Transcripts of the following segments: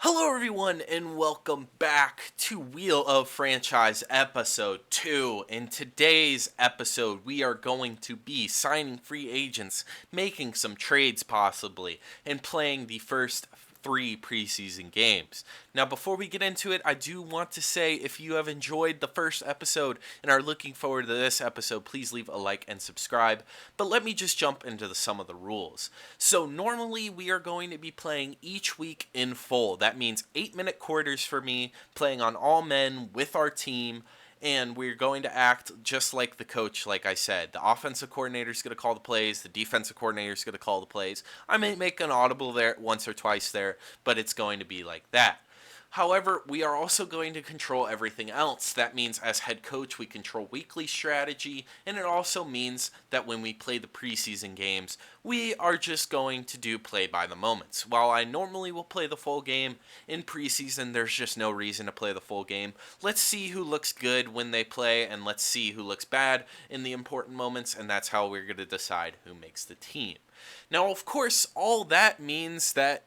Hello, everyone, and welcome back to Wheel of Franchise Episode 2. In today's episode, we are going to be signing free agents, making some trades possibly, and playing the first 3 preseason games. Now, before we get into it, I do want to say if you have enjoyed the first episode and are looking forward to this episode, please leave a like and subscribe. But let me just jump into some of the rules. So, normally we are going to be playing each week in full. That means 8-minute quarters for me, playing on all men with our team. And we're going to act just like the coach, like I said. The offensive coordinator is going to call the plays. The defensive coordinator is going to call the plays. I may make an audible there once or twice there, but it's going to be like that. However, we are also going to control everything else. That means as head coach, we control weekly strategy, and it also means that when we play the preseason games, we are just going to do play by the moments. While I normally will play the full game, in preseason, there's just no reason to play the full game. Let's see who looks good when they play, and let's see who looks bad in the important moments, and that's how we're going to decide who makes the team. Now, of course, all that means that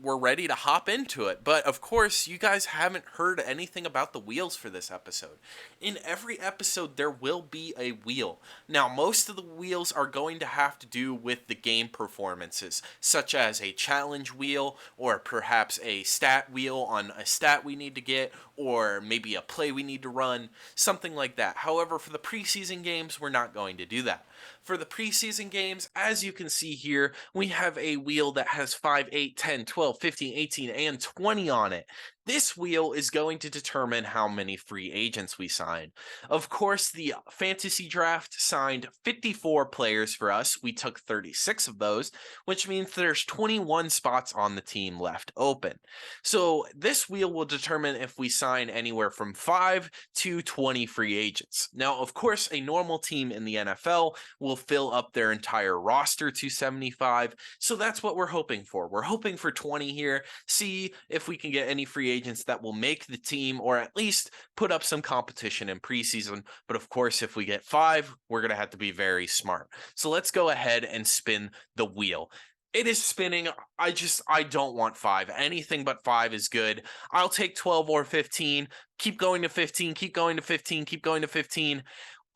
we're ready to hop into it. But of course, you guys haven't heard anything about the wheels for this episode. In every episode, there will be a wheel. Now, most of the wheels are going to have to do with the game performances, such as a challenge wheel, or perhaps a stat wheel on a stat we need to get, or maybe a play we need to run, something like that. However, for the preseason games, we're not going to do that. For the preseason games, as you can see here, we have a wheel that has 5, 8, 10, 12, 15, 18, and 20 on it. This wheel is going to determine how many free agents we sign. Of course, the fantasy draft signed 54 players for us. We took 36 of those, which means there's 21 spots on the team left open. So this wheel will determine if we sign anywhere from 5 to 20 free agents. Now, of course, a normal team in the NFL will fill up their entire roster to 75. So that's what we're hoping for. We're hoping for 20 here. See if we can get any free agents that will make the team or at least put up some competition in preseason. But of course, if we get 5, we're going to have to be very smart. So let's go ahead and spin the wheel. It is spinning. I don't want 5. Anything but 5 is good. I'll take 12 or 15. Keep going to 15. Keep going to 15. Keep going to 15.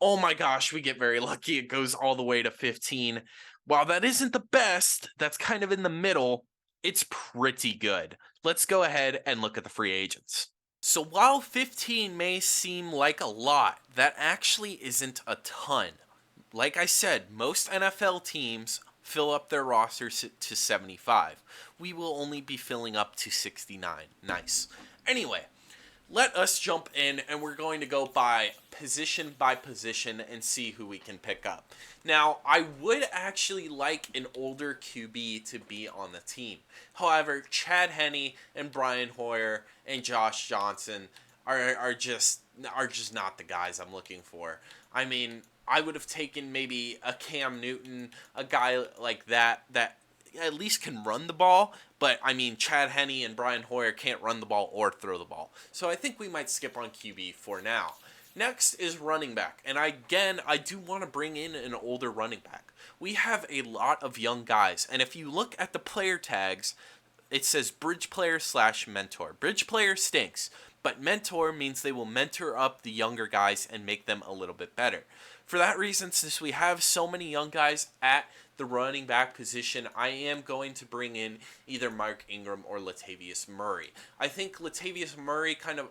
Oh my gosh, we get very lucky. It goes all the way to 15. While that isn't the best, that's kind of in the middle. It's pretty good. Let's go ahead and look at the free agents. So while 15 may seem like a lot, that actually isn't a ton. Like I said, most NFL teams fill up their rosters to 75. We will only be filling up to 69. Nice. Anyway, let us jump in and we're going to go by position and see who we can pick up. Now, I would actually like an older QB to be on the team. However, Chad Henne and Brian Hoyer and Josh Johnson are just not the guys I'm looking for. I mean, I would have taken maybe a Cam Newton, a guy like that at least can run the ball, but I mean, Chad Henne and Brian Hoyer can't run the ball or throw the ball. So I think we might skip on QB for now. Next is running back, and I do want to bring in an older running back. We have a lot of young guys, and if you look at the player tags, it says bridge player / mentor. Bridge player stinks, but mentor means they will mentor up the younger guys and make them a little bit better. For that reason, since we have so many young guys at the running back position, I am going to bring in either Mark Ingram or Latavius Murray. I think Latavius Murray kind of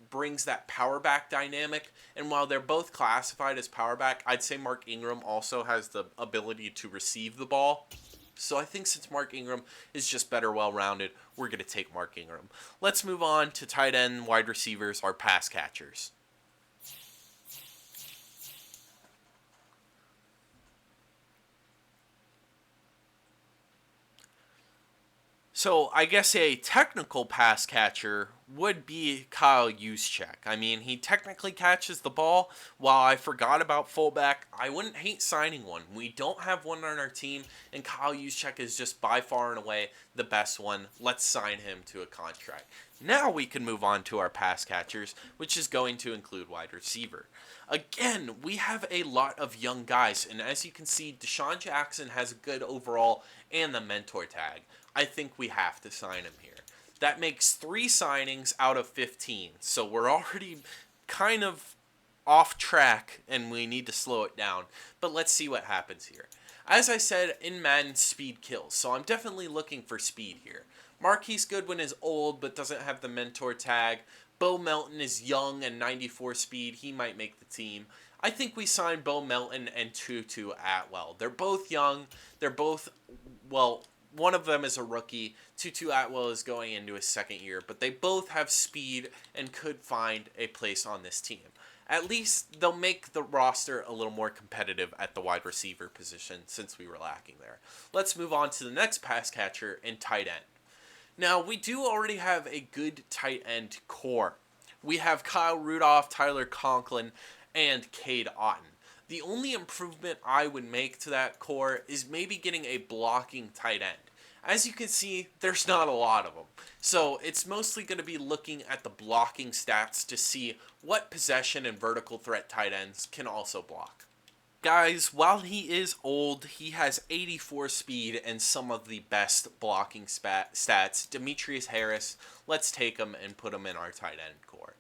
brings that power back dynamic, and while they're both classified as power back, I'd say Mark Ingram also has the ability to receive the ball. So I think since Mark Ingram is just better well-rounded, we're going to take Mark Ingram. Let's move on to tight end, wide receivers, or pass catchers. So I guess a technical pass catcher would be Kyle Juszczyk. I mean, he technically catches the ball. While I forgot about fullback, I wouldn't hate signing one. We don't have one on our team, and Kyle Juszczyk is just by far and away the best one. Let's sign him to a contract. Now we can move on to our pass catchers, which is going to include wide receiver. Again, we have a lot of young guys, and as you can see, Deshaun Jackson has a good overall and the mentor tag. I think we have to sign him here. That makes 3 signings out of 15. So we're already kind of off track and we need to slow it down. But let's see what happens here. As I said, in Madden, speed kills. So I'm definitely looking for speed here. Marquis Goodwin is old but doesn't have the mentor tag. Bo Melton is young and 94 speed. He might make the team. I think we signed Bo Melton and Tutu Atwell. They're both young. They're both, well, one of them is a rookie. Tutu Atwell is going into his second year, but they both have speed and could find a place on this team. At least they'll make the roster a little more competitive at the wide receiver position since we were lacking there. Let's move on to the next pass catcher and tight end. Now, we do already have a good tight end core. We have Kyle Rudolph, Tyler Conklin, and Cade Otton. The only improvement I would make to that core is maybe getting a blocking tight end. As you can see, there's not a lot of them. So it's mostly going to be looking at the blocking stats to see what possession and vertical threat tight ends can also block. Guys, while he is old, he has 84 speed and some of the best blocking stats. Demetrius Harris, let's take him and put him in our tight end core.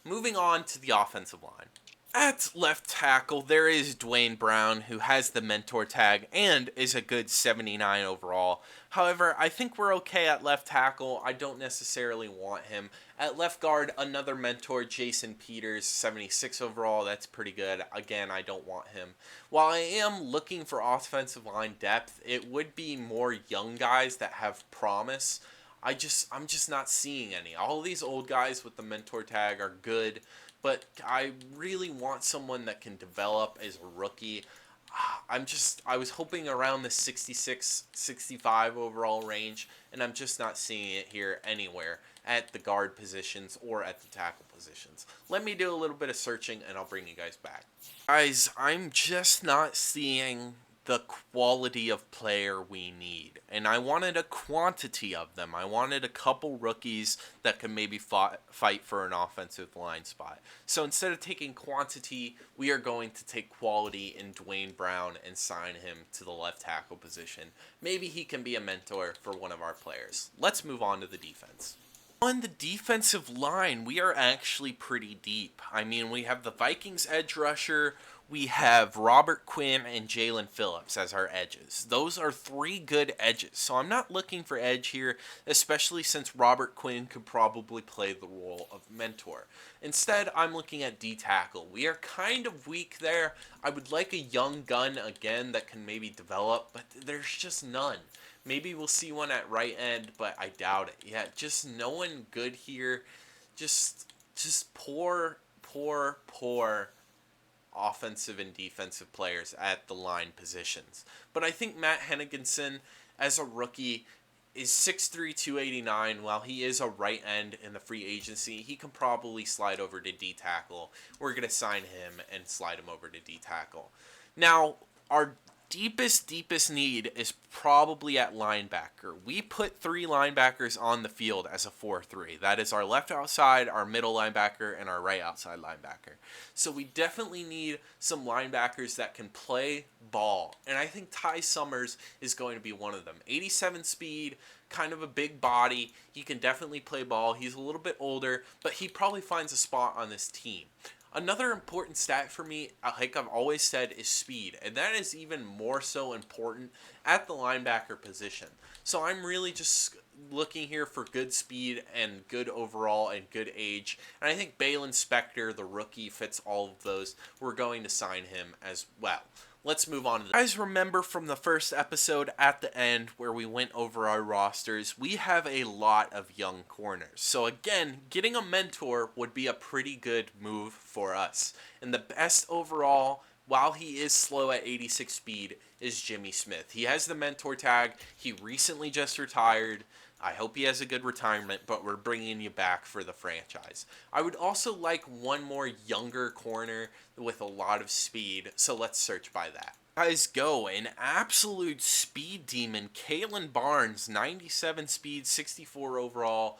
Moving on to the offensive line. At left tackle, there is Dwayne Brown, who has the mentor tag and is a good 79 overall. However, I think we're okay at left tackle. I don't necessarily want him. At left guard, another mentor, Jason Peters, 76 overall. That's pretty good. Again, I don't want him. While I am looking for offensive line depth, it would be more young guys that have promise. I'm just not seeing any. All these old guys with the mentor tag are good, but I really want someone that can develop as a rookie. I was hoping around the 66, 65 overall range, and I'm just not seeing it here anywhere at the guard positions or at the tackle positions. Let me do a little bit of searching, and I'll bring you guys back. Guys, I'm just not seeing the quality of player we need, and I wanted a quantity of them. I wanted a couple rookies that could maybe fight for an offensive line spot. So instead of taking quantity, we are going to take quality in Dwayne Brown and sign him to the left tackle position. Maybe he can be a mentor for one of our players. Let's move on to the defense. On the defensive line, we are actually pretty deep. I mean, we have the Vikings edge rusher, we have Robert Quinn and Jalen Phillips as our edges. Those are 3 good edges. So I'm not looking for edge here, especially since Robert Quinn could probably play the role of mentor. Instead, I'm looking at D-tackle. We are kind of weak there. I would like a young gun again that can maybe develop, but there's just none. Maybe we'll see one at right end, but I doubt it. Yeah, just no one good here. Just poor offensive and defensive players at the line positions. But I think Matt Henniganson, as a rookie, is 6'3", 289. While he is a right end in the free agency, he can probably slide over to D-tackle. We're going to sign him and slide him over to D-tackle. Now, our deepest need is probably at linebacker. We put 3 linebackers on the field as a 4-3. That is our left outside, our middle linebacker, and our right outside linebacker. So we definitely need some linebackers that can play ball. And I think Ty Summers is going to be one of them. 87 speed, kind of a big body. He can definitely play ball. He's a little bit older, but he probably finds a spot on this team. Another important stat for me, like I've always said, is speed. And that is even more so important at the linebacker position. So I'm really just looking here for good speed and good overall and good age. And I think Balin Spector, the rookie, fits all of those. We're going to sign him as well. Let's move on to guys, remember from the first episode at the end where we went over our rosters, we have a lot of young corners. So again, getting a mentor would be a pretty good move for us. And the best overall, while he is slow at 86 speed, is Jimmy Smith. He has the mentor tag. He recently just retired. I hope he has a good retirement, but we're bringing you back for the franchise. I would also like one more younger corner with a lot of speed, so let's search by that. Guys, go an absolute speed demon, Kalen Barnes, 97 speed, 64 overall.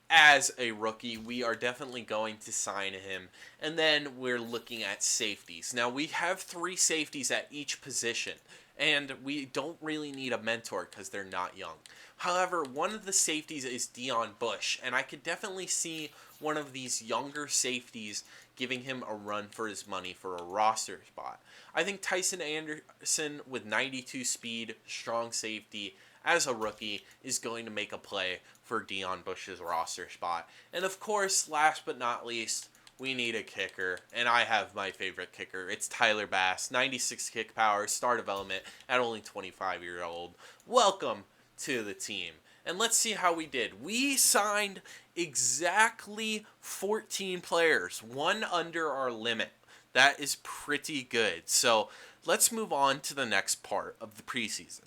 As a rookie, we are definitely going to sign him. And then we're looking at safeties. Now, we have 3 safeties at each position, and we don't really need a mentor because they're not young. However, one of the safeties is Dion Bush, and I could definitely see one of these younger safeties giving him a run for his money for a roster spot. I think Tyson Anderson with 92 speed, strong safety, as a rookie, is going to make a play for Dion Bush's roster spot. And of course, last but not least, we need a kicker, and I have my favorite kicker. It's Tyler Bass, 96 kick power, star development at only 25 years old. Welcome to the team. And let's see how we did. We signed exactly 14 players, one under our limit. That is pretty good. So let's move on to the next part of the preseason.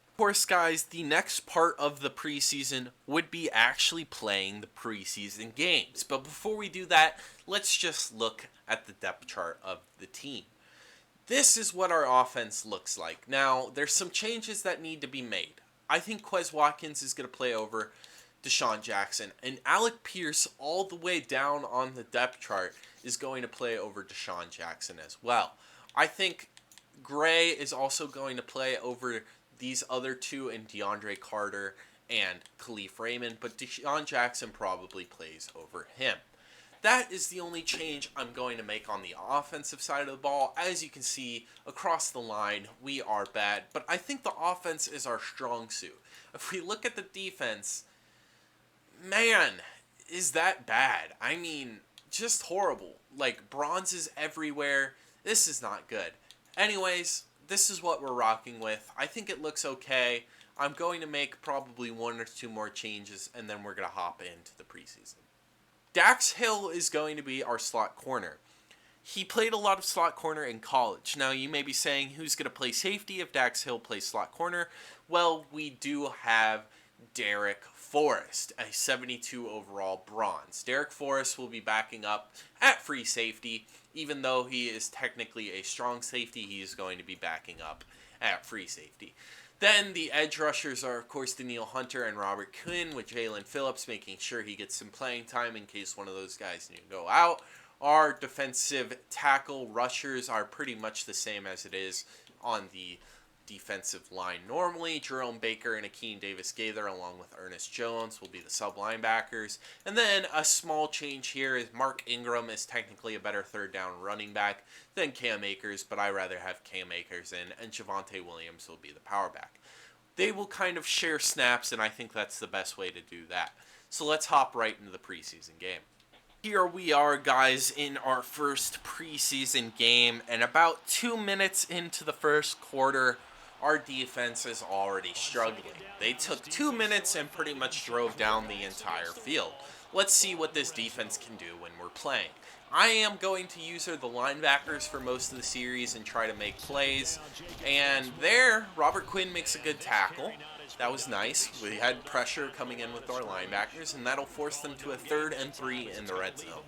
Of course, guys, the next part of the preseason would be actually playing the preseason games. But before we do that, let's just look at the depth chart of the team. This is what our offense looks like. Now, there's some changes that need to be made. I think Quez Watkins is going to play over Deshaun Jackson, and Alec Pierce all the way down on the depth chart is going to play over Deshaun Jackson as well. I think Gray is also going to play over these other two in DeAndre Carter and Khalif Raymond, but Deshaun Jackson probably plays over him. That is the only change I'm going to make on the offensive side of the ball. As you can see, across the line, we are bad, but I think the offense is our strong suit. If we look at the defense, man, is that bad? I mean, just horrible. Like, bronzes everywhere. This is not good. Anyways, this is what we're rocking with. I think it looks okay. I'm going to make probably one or two more changes, and then we're going to hop into the preseason. Dax Hill is going to be our slot corner. He played a lot of slot corner in college. Now, you may be saying, who's going to play safety if Dax Hill plays slot corner? Well, we do have Derek Forrest, a 72 overall bronze. Derek Forrest will be backing up at free safety. Even though he is technically a strong safety, he is going to be backing up at free safety. Then the edge rushers are, of course, Daniil Hunter and Robert Quinn, with Jalen Phillips making sure he gets some playing time in case one of those guys need to go out. Our defensive tackle rushers are pretty much the same as it is on the defensive line normally. Jerome Baker and Akeem Davis-Gaither, along with Ernest Jones, will be the sub linebackers. And then a small change here is Mark Ingram is technically a better third down running back than Cam Akers, but I rather have Cam Akers in, and Javonte Williams will be the power back. They will kind of share snaps, and I think that's the best way to do that. So let's hop right into the preseason game. Here we are, guys, in our first preseason game, and about 2 minutes into the first quarter, our defense is already struggling. They took 2 minutes and pretty much drove down the entire field. Let's see what this defense can do when we're playing. I am going to use the linebackers for most of the series and try to make plays. And there, Robert Quinn makes a good tackle. That was nice. We had pressure coming in with our linebackers, and that'll force them to a 3rd and 3 in the red zone.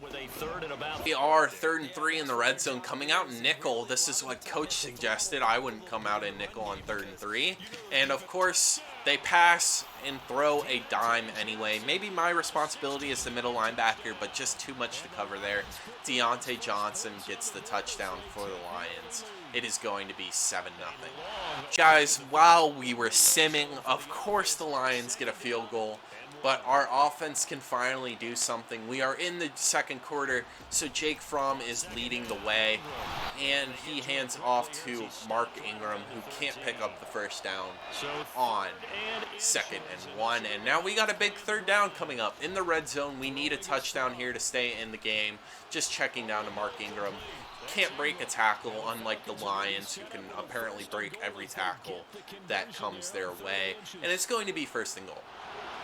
We are 3rd and 3 in the red zone, coming out in nickel. This is what Coach suggested. I wouldn't come out in nickel on 3rd and 3. And of course, they pass and throw a dime anyway. Maybe my responsibility as the middle linebacker, but just too much to cover there. Deontay Johnson gets the touchdown for the Lions. It is going to be 7-0. Guys, while we were simming, of course the Lions get a field goal, but our offense can finally do something. We are in the second quarter, so Jake Fromm is leading the way, and he hands off to Mark Ingram, who can't pick up the first down on 2nd and 1. And now we got a big 3rd down coming up. In the red zone, we need a touchdown here to stay in the game. Just checking down to Mark Ingram. Can't break a tackle, unlike the Lions, who can apparently break every tackle that comes their way. And it's going to be 1st and goal.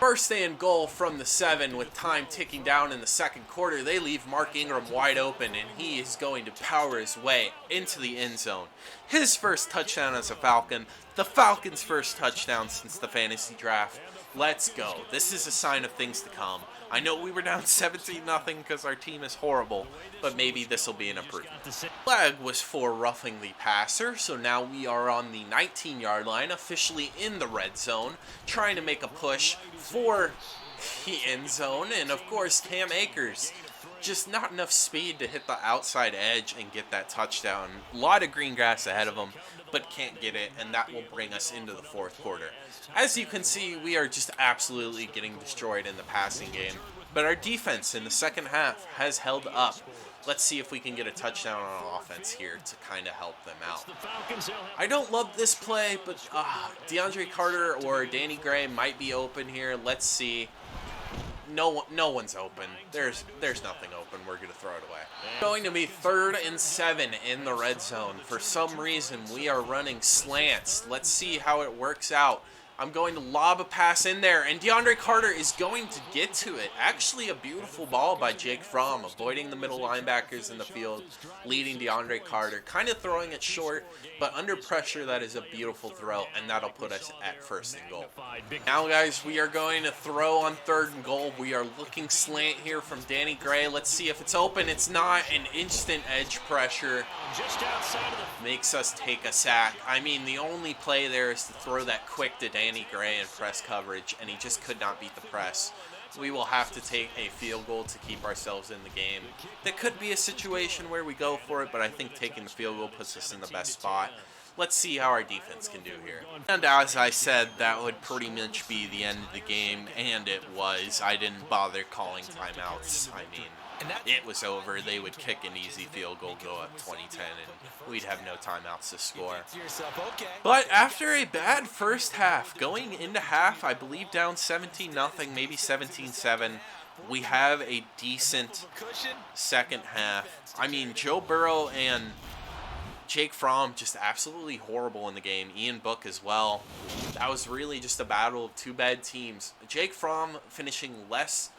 1st and goal from the 7 with time ticking down in the second quarter. They leave Mark Ingram wide open, and he is going to power his way into the end zone. His first touchdown as a Falcon. The Falcons' first touchdown since the fantasy draft. Let's go. This is a sign of things to come. I know we were down 17-0 because our team is horrible, but maybe this will be an improvement. Flag was for roughing the passer, so now we are on the 19-yard line, officially in the red zone, trying to make a push for the end zone. And of course, Cam Akers, just not enough speed to hit the outside edge and get that touchdown. A lot of green grass ahead of him, but can't get it, and that will bring us into the fourth quarter. As you can see, we are just absolutely getting destroyed in the passing game, but our defense in the second half has held up. Let's see if we can get a touchdown on offense here to kind of help them out. I don't love this play, but DeAndre Carter or Danny Gray might be open here. Let's see. No one's open. There's nothing open. We're going to throw it away. Going to be 3rd and 7 in the red zone. For some reason, we are running slants. Let's see how it works out. I'm going to lob a pass in there, and DeAndre Carter is going to get to it. Actually, a beautiful ball by Jake Fromm, avoiding the middle linebackers in the field, leading DeAndre Carter, kind of throwing it short, but under pressure, that is a beautiful throw, and that'll put us at 1st and goal. Now, guys, we are going to throw on 3rd and goal. We are looking slant here from Danny Gray. Let's see if it's open. It's not. An instant edge pressure makes us take a sack. I mean, the only play there is to throw that quick to Danny Gray in press coverage, and he just could not beat the press. We will have to take a field goal to keep ourselves in the game. There could be a situation where we go for it, but I think taking the field goal puts us in the best spot. Let's see how our defense can do here. And as I said, that would pretty much be the end of the game, and it was. I didn't bother calling timeouts. I mean, it was over. They would kick an easy field goal, go up 20-10, and we'd have no timeouts to score. But after a bad first half, going into half, I believe down 17-0, maybe 17-7, we have a decent second half. I mean, Joe Burrow and Jake Fromm just absolutely horrible in the game. Ian Book as well. That was really just a battle of two bad teams. Jake Fromm finishing less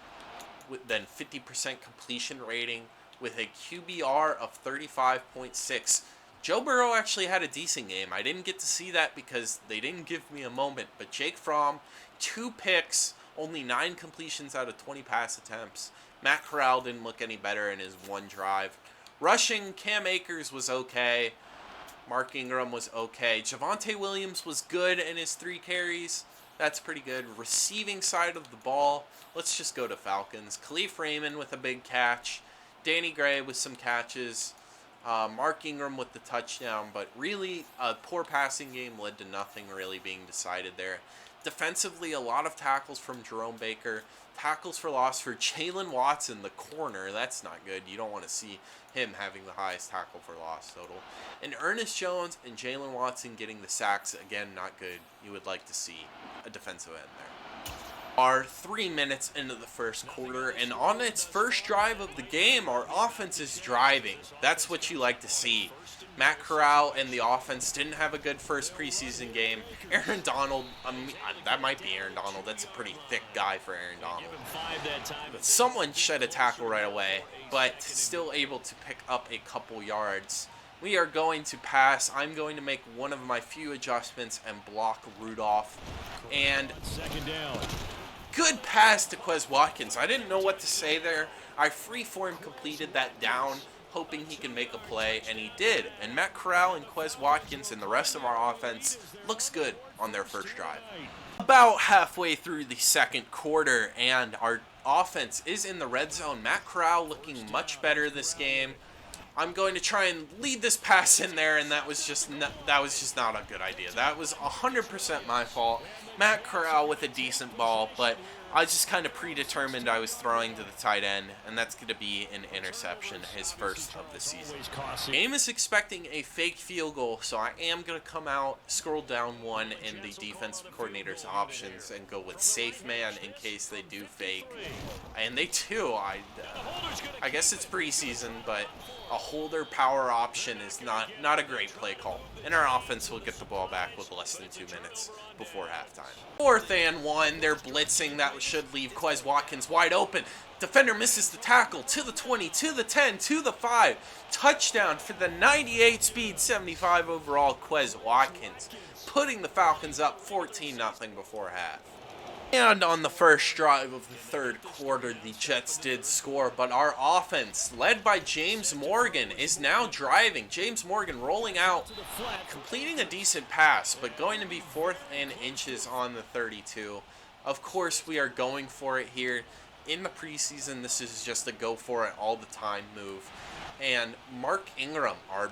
than 50% completion rating with a QBR of 35.6. Joe Burrow actually had a decent game. I didn't get to see that because they didn't give me a moment. But Jake Fromm, 2 picks, only 9 completions out of 20 pass attempts. Matt Corral didn't look any better in his 1 drive. Rushing, Cam Akers was okay. Mark Ingram was okay. Javonte Williams was good in his 3 carries. That's pretty good. Receiving side of the ball, let's just go to Falcons. Khalif Raymond with a big catch. Danny Gray with some catches. Mark Ingram with the touchdown. But really, a poor passing game led to nothing really being decided there. Defensively, a lot of tackles from Jerome Baker. Tackles for loss for Jalen Watson, the corner. That's not good. You don't want to see him having the highest tackle for loss total. And Ernest Jones and Jalen Watson getting the sacks. Again, not good. You would like to see a defensive end there. Are 3 minutes into the first quarter, and on its first drive of the game, our offense is driving. That's what you like to see. Matt Corral and the offense didn't have a good first preseason game. Aaron Donald, that might be Aaron Donald. That's a pretty thick guy for Aaron Donald. But someone shed a tackle right away, but still able to pick up a couple yards. We are going to pass. I'm going to make one of my few adjustments and block Rudolph. And good pass to Quez Watkins. I didn't know what to say there. I freeform completed that down, hoping he can make a play, and he did. And Matt Corral and Quez Watkins and the rest of our offense looks good on their first drive. About halfway through the second quarter, and our offense is in the red zone. Matt Corral looking much better this game. I'm going to try and lead this pass in there, and that was just not a good idea. That was 100% my fault. Matt Corral with a decent ball, but I just kind of predetermined I was throwing to the tight end, and that's going to be an interception, his first of the season. Game is expecting a fake field goal, so I am going to come out, scroll down one in the defensive coordinator's options, and go with safe man in case they do fake. And they do. I guess it's preseason, but a holder power option is not a great play call. And our offense will get the ball back with less than 2 minutes before halftime. 4th and 1, they're blitzing. That should leave Quez Watkins wide open. Defender misses the tackle to the 20, to the 10, to the 5. Touchdown for the 98 speed, 75 overall Quez Watkins, putting the Falcons up 14-0 before half. And on the first drive of the third quarter, the Jets did score, but our offense, led by James Morgan, is now driving. James Morgan rolling out, completing a decent pass, but going to be 4th and inches on the 32. Of course, we are going for it here. In the preseason, this is just a go for it all the time move. And Mark Ingram, our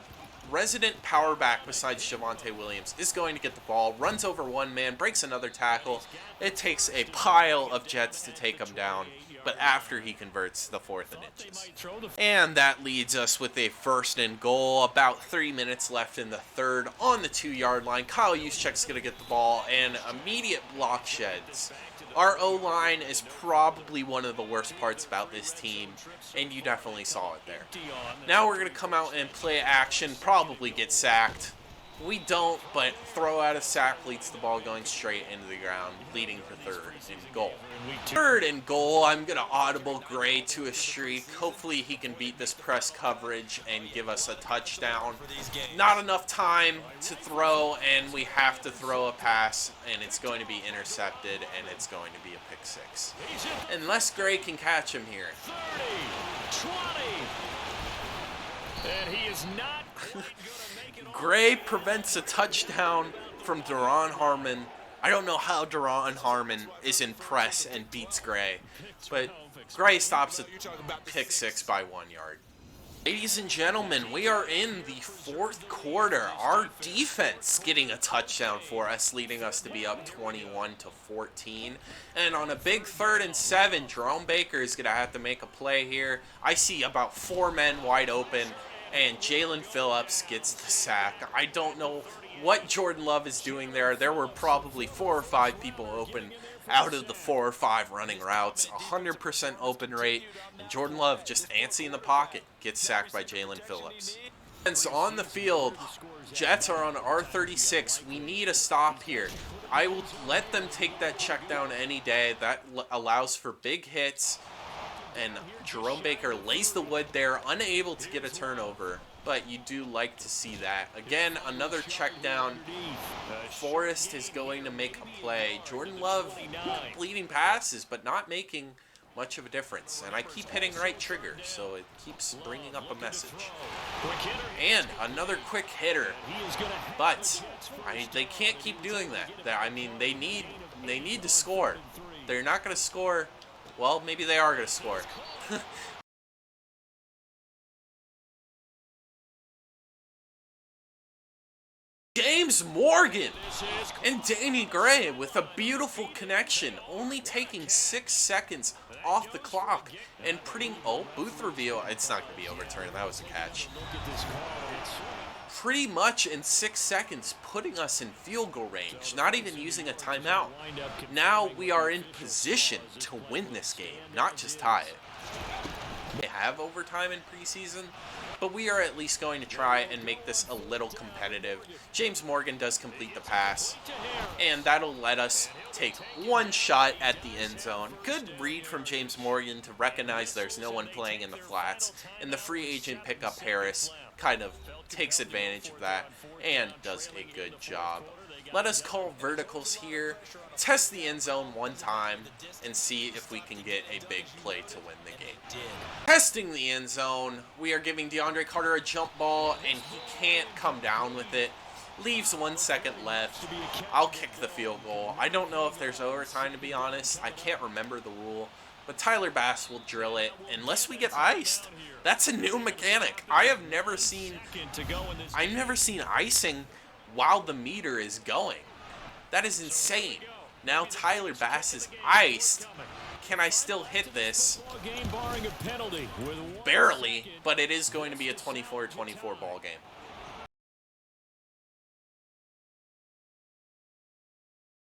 resident power back besides Javonte Williams, is going to get the ball, runs over one man, breaks another tackle. It takes a pile of Jets to take him down, but after he converts the 4th and inches. And that leads us with a 1st and goal. About 3 minutes left in the third on the 2-yard line. Kyle Juszczyk's going to get the ball, and immediate block sheds. Our O-line is probably one of the worst parts about this team, and you definitely saw it there. Now we're going to come out and play action, probably get sacked. We don't, but throw out a sack leads the ball going straight into the ground, leading to 3rd and goal. 3rd and goal, I'm going to audible Gray to a streak. Hopefully he can beat this press coverage and give us a touchdown. Not enough time to throw, and we have to throw a pass, and it's going to be intercepted, and it's going to be a pick 6. Unless Gray can catch him here. 30, 20. And he is not Gray prevents a touchdown from Duron Harmon. I don't know how Duron Harmon is in press and beats Gray, but Gray stops at pick 6 by 1 yard. Ladies and gentlemen, we are in the 4th quarter. Our defense getting a touchdown for us, leading us to be up 21-14. And on a big 3rd and 7, Jerome Baker is going to have to make a play here. I see about 4 men wide open, and Jalen Phillips gets the sack. I don't know what Jordan Love is doing there. There were probably 4 or 5 people open out of the 4 or 5 running routes. 100% open rate. And Jordan Love just antsy in the pocket. Gets sacked by Jalen Phillips. And so on the field, Jets are on R36. We need a stop here. I will let them take that check down any day. That allows for big hits. And Jerome Baker lays the wood there, unable to get a turnover. But you do like to see that. Again, another check down. Forrest is going to make a play. Jordan Love completing passes, but not making much of a difference. And I keep hitting right trigger, so it keeps bringing up a message. And another quick hitter. But they can't keep doing that. I mean, they need to score. They're not going to score. Well, maybe they are going to score. James Morgan and Danny Gray with a beautiful connection, only taking 6 seconds off the clock and putting, booth reveal, it's not going to be overturned, that was a catch. Pretty much in 6 seconds, putting us in field goal range, not even using a timeout. Now we are in position to win this game, not just tie it. They have overtime in preseason, but we are at least going to try and make this a little competitive. James Morgan does complete the pass, and that'll let us take one shot at the end zone. Good read from James Morgan to recognize there's no one playing in the flats, and the free agent pickup Harris kind of takes advantage of that and does a good job. Let us call verticals here, test the end zone one time, and see if we can get a big play to win the game. Testing the end zone, we are giving DeAndre Carter a jump ball, and he can't come down with it. Leaves 1 second left. I'll kick the field goal. I don't know if there's overtime, to be honest. I can't remember the rule. But Tyler Bass will drill it unless we get iced. That's a new mechanic. I've never seen icing while the meter is going. That is insane. Now Tyler Bass is iced. Can I still hit this? Barely, but it is going to be a 24-24 ball game.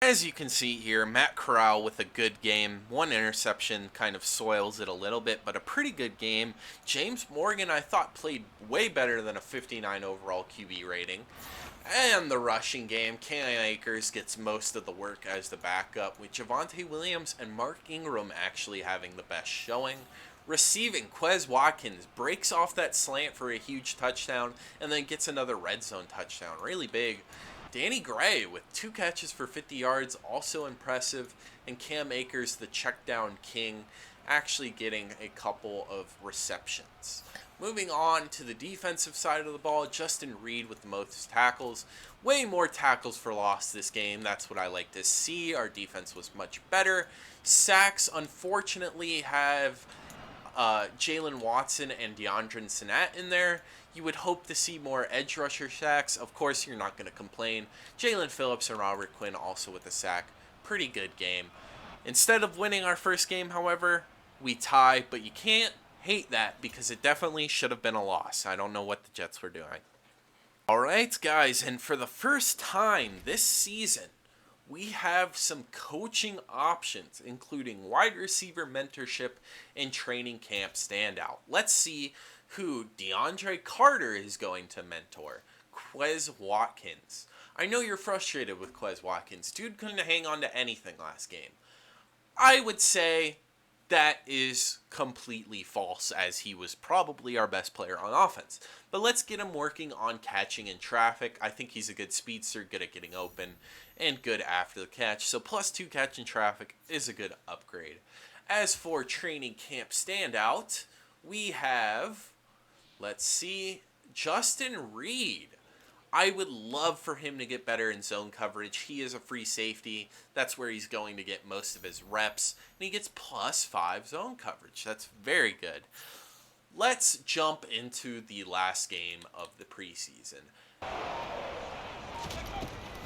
As you can see here, Matt Corral with a good game. 1 interception kind of soils it a little bit, but a pretty good game. James Morgan, I thought, played way better than a 59 overall QB rating. And the rushing game, Cam Akers gets most of the work as the backup, with Javonte Williams and Mark Ingram actually having the best showing. Receiving, Quez Watkins breaks off that slant for a huge touchdown, and then gets another red zone touchdown. Really big. Danny Gray with 2 catches for 50 yards, also impressive. And Cam Akers, the check down king. actually getting a couple of receptions. Moving on to the defensive side of the ball, Justin Reed with the most tackles. Way more tackles for loss this game. That's what I like to see. Our defense was much better. Sacks, unfortunately, have Jalen Watson and DeAndre Sinnett in there. You would hope to see more edge rusher sacks. Of course, you're not going to complain. Jalen Phillips and Robert Quinn also with a sack. Pretty good game. Instead of winning our first game, however, we tie, but you can't hate that because it definitely should have been a loss. I don't know what the Jets were doing. Alright, guys, and for the first time this season, we have some coaching options, including wide receiver mentorship and training camp standout. Let's see who DeAndre Carter is going to mentor. Quez Watkins. I know you're frustrated with Quez Watkins. Dude couldn't hang on to anything last game. I would say that is completely false, as he was probably our best player on offense. But let's get him working on catching in traffic. I think he's a good speedster, good at getting open, and good after the catch. So +2 catch in traffic is a good upgrade. As for training camp standout, we have, let's see, Justin Reed. I would love for him to get better in zone coverage. He is a free safety. That's where he's going to get most of his reps. And he gets +5 zone coverage. That's very good. Let's jump into the last game of the preseason.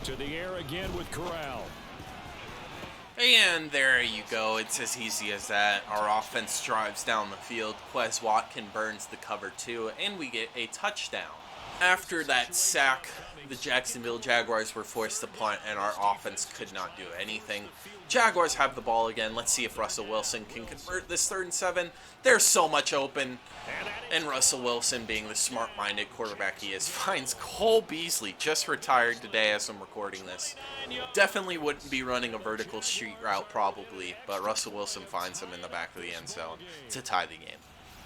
To the air again with Corral. And there you go. It's as easy as that. Our offense drives down the field. Quez Watkins burns the cover 2, and we get a touchdown. After that sack, the Jacksonville Jaguars were forced to punt, and our offense could not do anything. Jaguars have the ball again. Let's see if Russell Wilson can convert this 3rd and 7. There's so much open. And Russell Wilson, being the smart-minded quarterback he is, finds Cole Beasley, just retired today as I'm recording this. Definitely wouldn't be running a vertical street route probably, but Russell Wilson finds him in the back of the end zone to tie the game.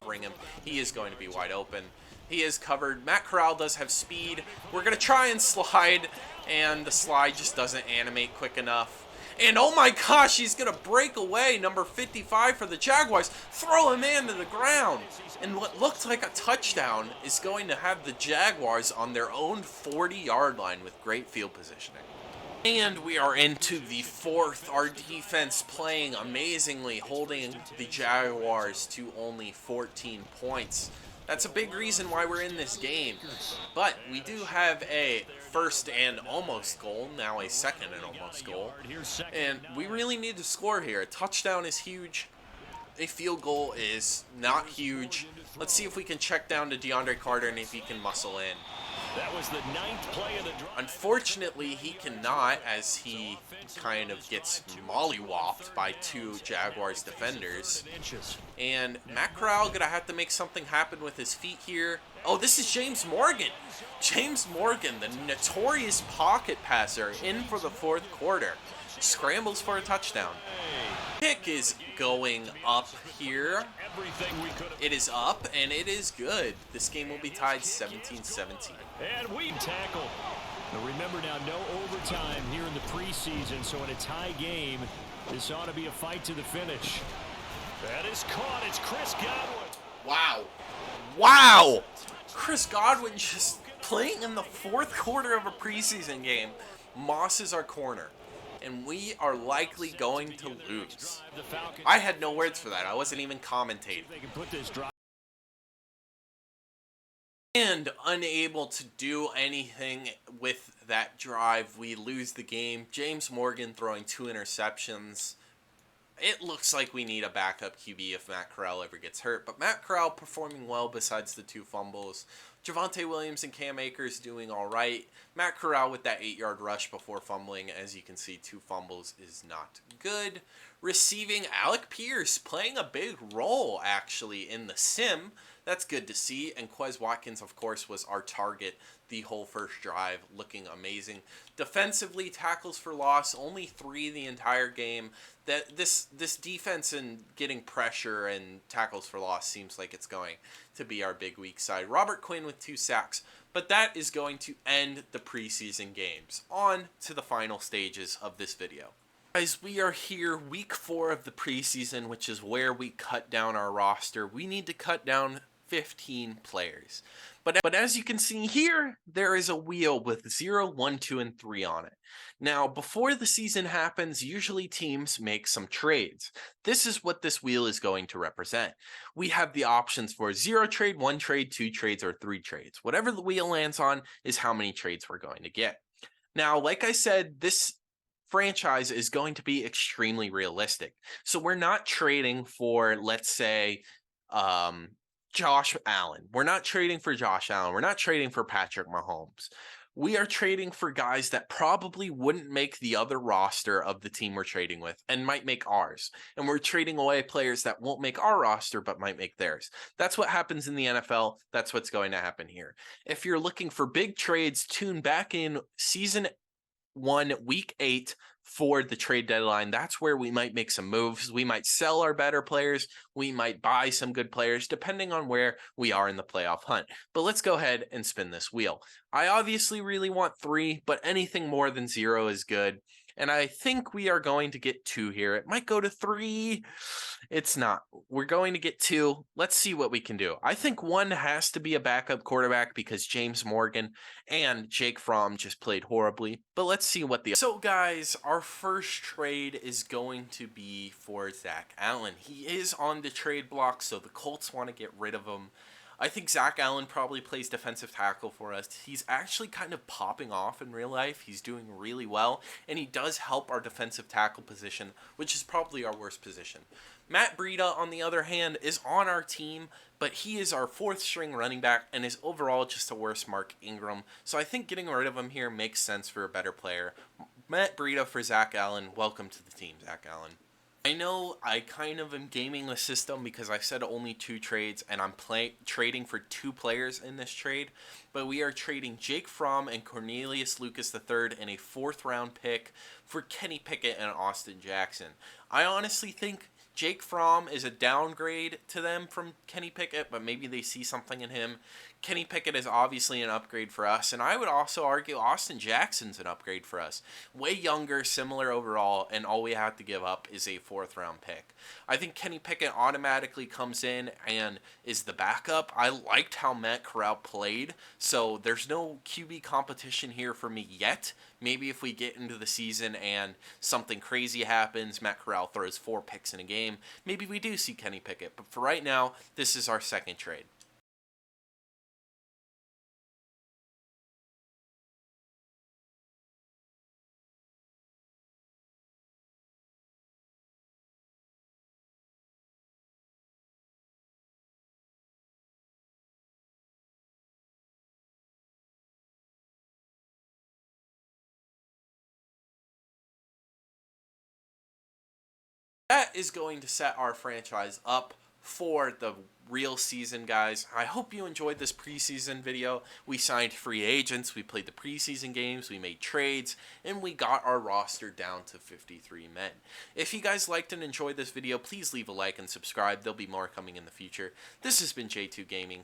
Bring him. He is going to be wide open. He is covered. Matt Corral does have speed. We're going to try and slide, and the slide just doesn't animate quick enough. And oh my gosh, he's going to break away. Number 55 for the Jaguars. Throw him into the ground. And what looked like a touchdown is going to have the Jaguars on their own 40-yard line with great field positioning. And we are into the 4th. Our defense playing amazingly, holding the Jaguars to only 14 points. That's a big reason why we're in this game. But we do have a 1st and almost goal, now a 2nd and almost goal. And we really need to score here. A touchdown is huge. A field goal is not huge. Let's see if we can check down to DeAndre Carter and if he can muscle in. That was the 9th play of the drive. Unfortunately, he cannot, as he kind of gets mollywopped by 2 Jaguars defenders. And Matt Corral gonna have to make something happen with his feet here. Oh, this is James Morgan. James Morgan, the notorious pocket passer, in for the 4th quarter. Scrambles for a touchdown. Kick is going up here. It is up, and it is good. This game will be tied 17-17. And we tackle. Now remember now, no overtime here in the preseason, so in a tie game, this ought to be a fight to the finish. That is caught. It's Chris Godwin. Wow. Wow! Chris Godwin just playing in the 4th quarter of a preseason game. Moss is our corner, and we are likely going to lose. I had no words for that. I wasn't even commentating. And unable to do anything with that drive, we lose the game. James Morgan throwing 2 interceptions. It looks like we need a backup QB if Matt Corral ever gets hurt. But Matt Corral performing well besides the 2 fumbles. Javonte Williams and Cam Akers doing all right. Matt Corral with that 8-yard rush before fumbling. As you can see, 2 fumbles is not good. Receiving, Alec Pierce playing a big role, actually, in the sim. That's good to see. And Quez Watkins, of course, was our target the whole first drive, looking amazing. Defensively, tackles for loss, only 3 the entire game. That this defense and getting pressure and tackles for loss seems like it's going to be our big weak side. Robert Quinn with 2 sacks, but that is going to end the preseason games. On to the final stages of this video. Guys, we are here week 4 of the preseason, which is where we cut down our roster. We need to cut down 15 players. But as you can see here, there is a wheel with 0, 1, 2, and 3 on it. Now, before the season happens, usually teams make some trades. This is what this wheel is going to represent. We have the options for 0 trade, 1 trade, 2 trades, or 3 trades. Whatever the wheel lands on is how many trades we're going to get. Now, like I said, this franchise is going to be extremely realistic. So we're not trading for, let's say, um, Josh Allen. We're not trading for Josh Allen. We're not trading for Patrick Mahomes. We are trading for guys that probably wouldn't make the other roster of the team we're trading with and might make ours. And we're trading away players that won't make our roster but might make theirs. That's what happens in the NFL. That's what's going to happen here. If you're looking for big trades, tune back in season 1, week 8 for the trade deadline. That's where we might make some moves. We might sell our better players. We might buy some good players, depending on where we are in the playoff hunt. But let's go ahead and spin this wheel. I obviously really want 3, but anything more than 0 is good. And I think we are going to get 2 here. It might go to 3. It's not. We're going to get 2. Let's see what we can do. I think 1 has to be a backup quarterback because James Morgan and Jake Fromm just played horribly. But let's see what the... So guys, our first trade is going to be for Zach Allen. He is on the trade block, so the Colts want to get rid of him. I think Zach Allen probably plays defensive tackle for us. He's actually kind of popping off in real life. He's doing really well, and he does help our defensive tackle position, which is probably our worst position. Matt Breida, on the other hand, is on our team, but he is our 4th string running back and is overall just a worse Mark Ingram. So I think getting rid of him here makes sense for a better player. Matt Breida for Zach Allen. Welcome to the team, Zach Allen. I know I kind of am gaming the system because I said only 2 trades and I'm trading for 2 players in this trade, but we are trading Jake Fromm and Cornelius Lucas III in a 4th round pick for Kenny Pickett and Austin Jackson. I honestly think Jake Fromm is a downgrade to them from Kenny Pickett, but maybe they see something in him. Kenny Pickett is obviously an upgrade for us, and I would also argue Austin Jackson's an upgrade for us. Way younger, similar overall, and all we have to give up is a 4th round pick. I think Kenny Pickett automatically comes in and is the backup. I liked how Matt Corral played, so there's no QB competition here for me yet. Maybe if we get into the season and something crazy happens, Matt Corral throws 4 picks in a game, maybe we do see Kenny Pickett. But for right now, this is our second trade. That is going to set our franchise up for the real season, guys. I hope you enjoyed this preseason video. We signed free agents, we played the preseason games, we made trades, and we got our roster down to 53 men. If you guys liked and enjoyed this video, please leave a like and subscribe. There'll be more coming in the future. This has been J2 Gaming.